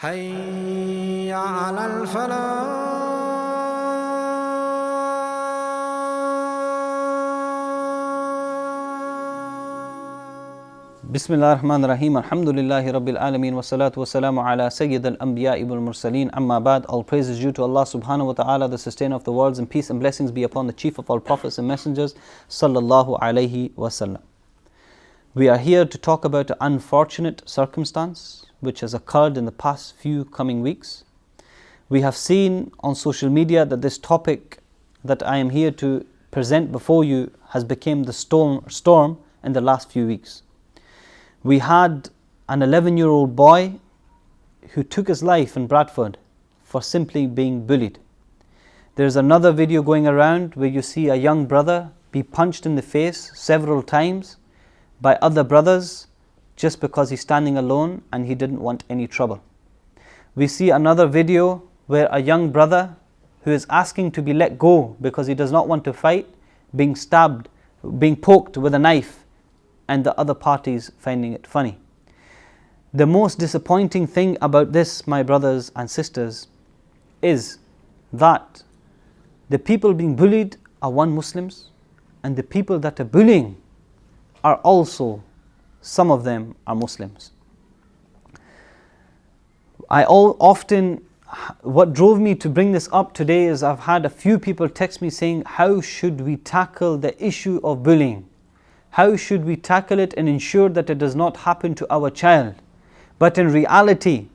حي على الفلاح. Bismillah ar-Rahman ar-Rahim. Alhamdulillahi Rabbil Alameen. Wa salatu wa salamu ala Sayyid al-Anbiya wal Mursaleen. Amma ba'd. All praise is due to Allah subhanahu wa ta'ala, the sustainer of the worlds, and peace and blessings be upon the chief of all prophets and messengers, sallallahu alayhi wa sallam. We are here to talk about an unfortunate circumstance which has occurred in the past few coming weeks. We have seen on social media that this topic that I am here to present before you has become the storm in the last few weeks. We had an 11-year-old boy who took his life in Bradford for simply being bullied. There is another video going around where you see a young brother be punched in the face several times by other brothers just because he's standing alone and he didn't want any trouble. We see another video where a young brother who is asking to be let go because he does not want to fight, being stabbed, being poked with a knife, and the other parties finding it funny. The most disappointing thing about this, my brothers and sisters, is that the people being bullied are Muslims, and the people that are bullying are also, some of them are Muslims. What drove me to bring this up today is I've had a few people text me saying, how should we tackle the issue of bullying? How should we tackle it and ensure that it does not happen to our child? But in reality,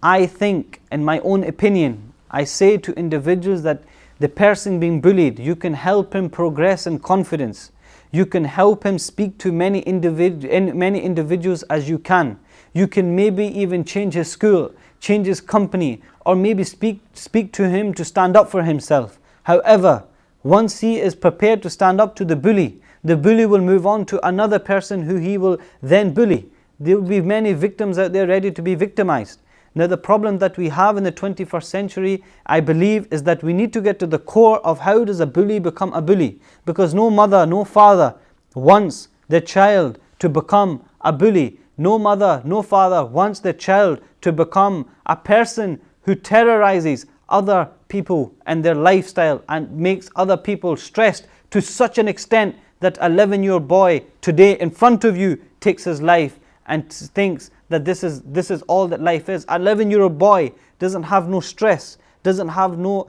I think, in my own opinion, I say to individuals that the person being bullied, you can help him progress in confidence. You can help him speak to many individuals as you can. You can maybe even change his school, change his company, or maybe speak to him to stand up for himself. However, once he is prepared to stand up to the bully will move on to another person who he will then bully. There will be many victims out there ready to be victimized. Now the problem that we have in the 21st century, I believe, is that we need to get to the core of how does a bully become a bully. Because no mother, no father wants their child to become a bully. No mother, no father wants their child to become a person who terrorizes other people and their lifestyle and makes other people stressed to such an extent that an 11-year-old boy today in front of you takes his life and thinks that this is all that life is. An 11-year-old boy doesn't have no stress, doesn't have no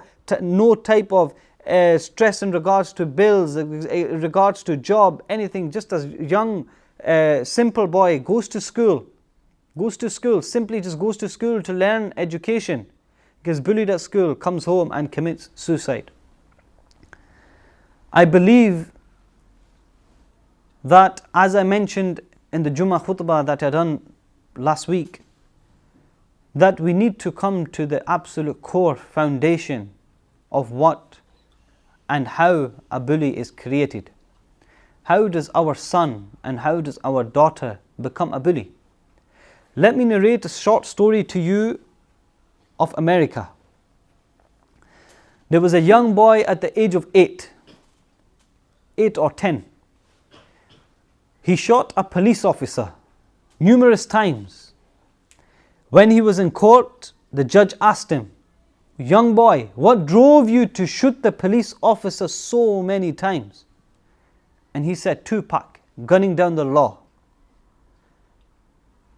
type of stress in regards to bills, in regards to job, anything. Just a young, simple boy goes to school, simply just goes to school to learn education, gets bullied at school, comes home and commits suicide. I believe that, as I mentioned in the Jummah khutbah that I done last week, that we need to come to the absolute core foundation of what and how a bully is created. How does our son and how does our daughter become a bully? Let me narrate a short story to you of America. There was a young boy at the age of 8 or 10. He shot a police officer numerous times. When he was in court, the judge asked him, "Young boy, what drove you to shoot the police officer so many times?" And he said, "Tupac, gunning down the law."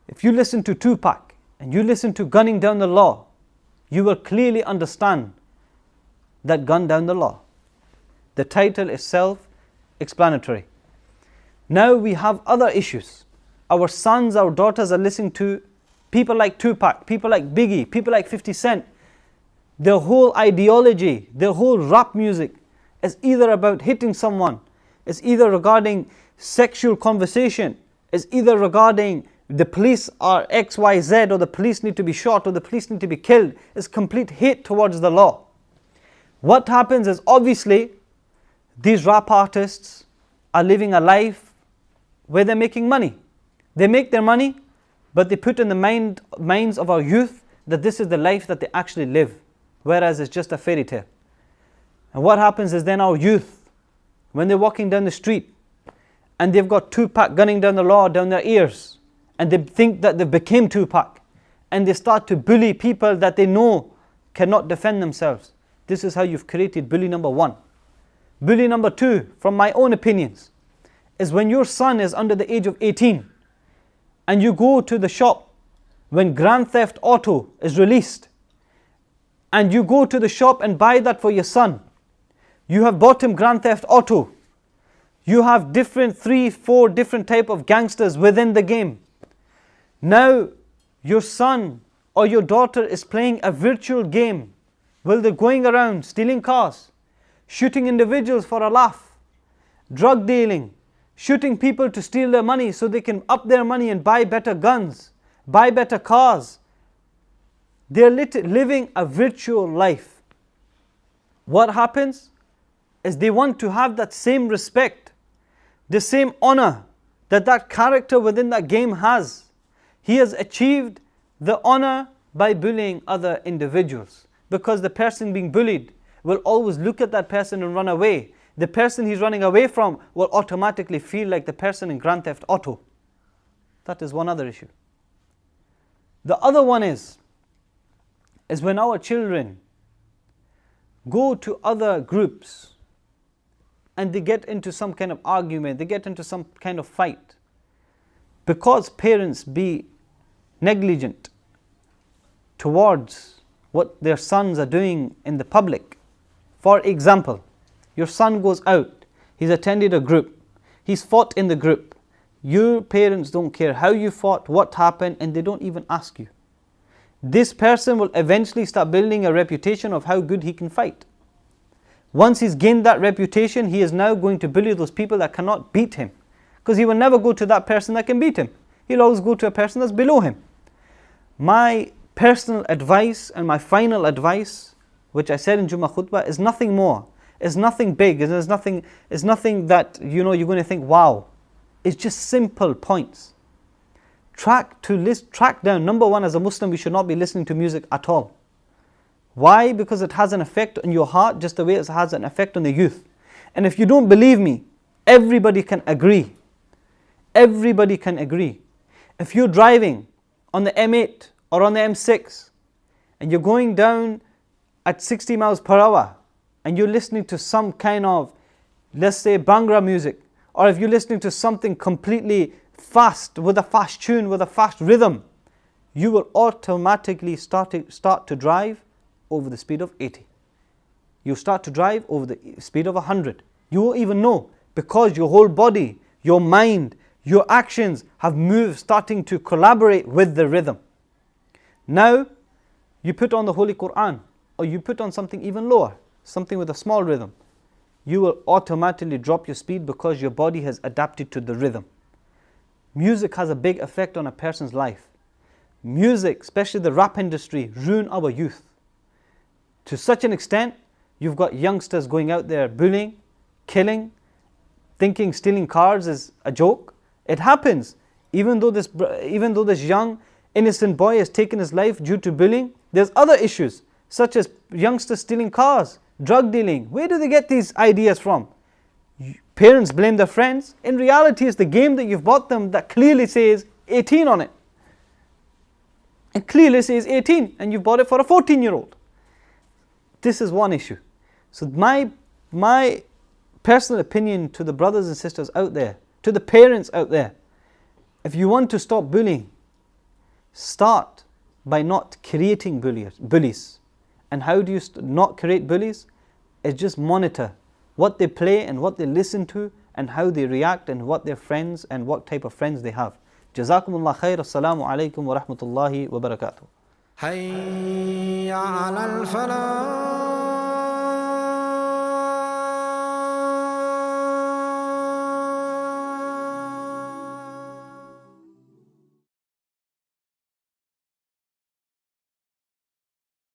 If you listen to Tupac and you listen to gunning down the law, you will clearly understand that gun down the law. The title is self-explanatory. Now we have other issues. Our sons, our daughters are listening to people like Tupac, people like Biggie, people like 50 Cent. Their whole ideology, their whole rap music is either about hitting someone, it's either regarding sexual conversation, it's either regarding the police are X, Y, Z, or the police need to be shot, or the police need to be killed. It's complete hate towards the law. What happens is, obviously, these rap artists are living a life where they're making money. They make their money, but they put in the minds of our youth that this is the life that they actually live, whereas it's just a fairy tale. And what happens is then our youth, when they're walking down the street and they've got Tupac gunning down the law down their ears, and they think that they became Tupac, and they start to bully people that they know cannot defend themselves. This is how you've created bully number one. Bully number two, from my own opinions, is when your son is under the age of 18 and you go to the shop when Grand Theft Auto is released, and you go to the shop and buy that for your son. You have bought him Grand Theft Auto. You have 3-4 different type of gangsters within the game. Now your son or your daughter is playing a virtual game while they're going around stealing cars, shooting individuals for a laugh, drug dealing, shooting people to steal their money so they can up their money and buy better guns, buy better cars. They're living a virtual life. What happens is they want to have that same respect, the same honor that that character within that game has. He has achieved the honor by bullying other individuals, because the person being bullied will always look at that person and run away. The person he's running away from will automatically feel like the person in Grand Theft Auto. That is one other issue. The other one is when our children go to other groups and they get into some kind of argument, they get into some kind of fight, because parents be negligent towards what their sons are doing in the public. For example, your son goes out, he's attended a group, he's fought in the group. Your parents don't care how you fought, what happened, and they don't even ask you. This person will eventually start building a reputation of how good he can fight. Once he's gained that reputation, he is now going to bully those people that cannot beat him, because he will never go to that person that can beat him. He'll always go to a person that's below him. My personal advice and my final advice, which I said in Jummah khutbah, is nothing more. It's nothing big. It's nothing that you're going to think, wow. It's just simple points. Track down. Number one, as a Muslim, we should not be listening to music at all. Why? Because it has an effect on your heart, just the way it has an effect on the youth. And if you don't believe me, everybody can agree. Everybody can agree. If you're driving on the M8 or on the M6 and you're going down at 60 miles per hour and you're listening to some kind of, let's say, Bhangra music, or if you're listening to something completely fast, with a fast tune, with a fast rhythm, you will automatically start to drive over the speed of 80. You start to drive over the speed of 100. You won't even know, because your whole body, your mind, your actions have moved, starting to collaborate with the rhythm. Now, you put on the Holy Quran, or you put on something even lower, something with a small rhythm. You will automatically drop your speed because your body has adapted to the rhythm. Music has a big effect on a person's life. Music, especially the rap industry, ruin our youth. To such an extent, you've got youngsters going out there bullying, killing, thinking stealing cars is a joke. It happens. Even though this young, innocent boy has taken his life due to bullying, there's other issues, such as youngsters stealing cars, drug dealing. Where do they get these ideas from? Parents blame their friends. In reality, it's the game that you've bought them that clearly says 18 on it. It clearly says 18, and you bought it for a 14-year-old. This is one issue. So my personal opinion to the brothers and sisters out there, to the parents out there, if you want to stop bullying, start by not creating bullies. And how do you not create bullies? It's just monitor what they play and what they listen to and how they react and what their friends and what type of friends they have. Jazakumullah khair. Assalamu alaikum wa rahmatullahi wa barakatuh. حي على الفلاح